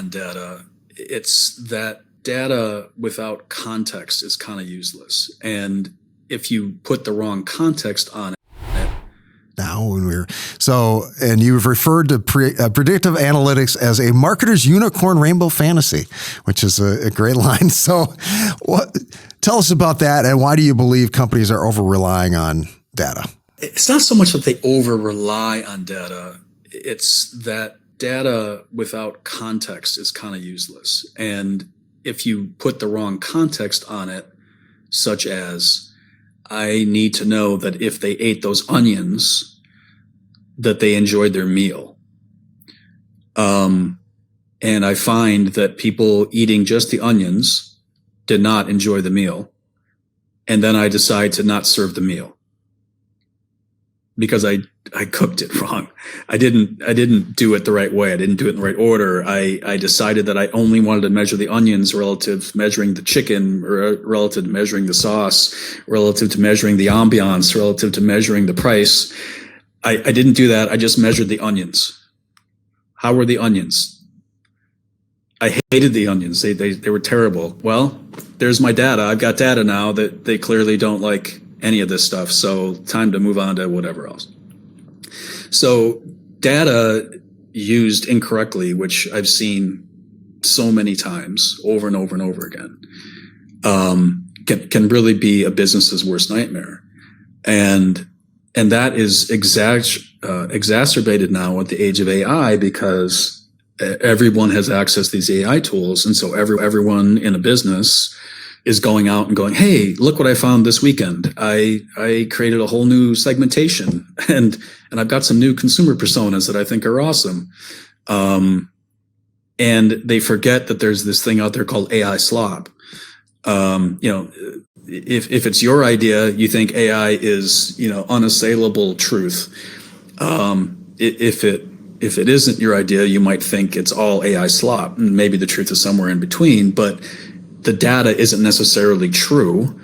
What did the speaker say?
on data, it's that data without context is kind of useless. And if you put the wrong context on it, now when and you've referred to predictive analytics as a marketer's unicorn rainbow fantasy, which is a great line. So tell us about that, and why do you believe companies are over relying on data? It's not so much that they over rely on data, it's that data without context is kind of useless. And if you put the wrong context on it, such as, I need to know that if they ate those onions, that they enjoyed their meal. And I find that people eating just the onions did not enjoy the meal. And then I decide to not serve the meal because I cooked it wrong. I didn't do it the right way. I didn't do it in the right order. I decided that I only wanted to measure the onions relative to measuring the chicken, or relative to measuring the sauce, relative to measuring the ambiance, relative to measuring the price. I didn't do that. I just measured the onions. How were the onions? I hated the onions. They were terrible. Well, there's my data. I've got data now that they clearly don't like any of this stuff. So time to move on to whatever else. So data used incorrectly, which I've seen so many times over and over and over again, can really be a business's worst nightmare. And that is exacerbated now with the age of AI, because everyone has access to these AI tools. And so everyone in a business is going out and going, hey, look what I found this weekend. I created a whole new segmentation, and I've got some new consumer personas that I think are awesome. And they forget that there's this thing out there called AI slop. If it's your idea, you think AI is, unassailable truth. If it isn't your idea, you might think it's all AI slop, and maybe the truth is somewhere in between, but the data isn't necessarily true.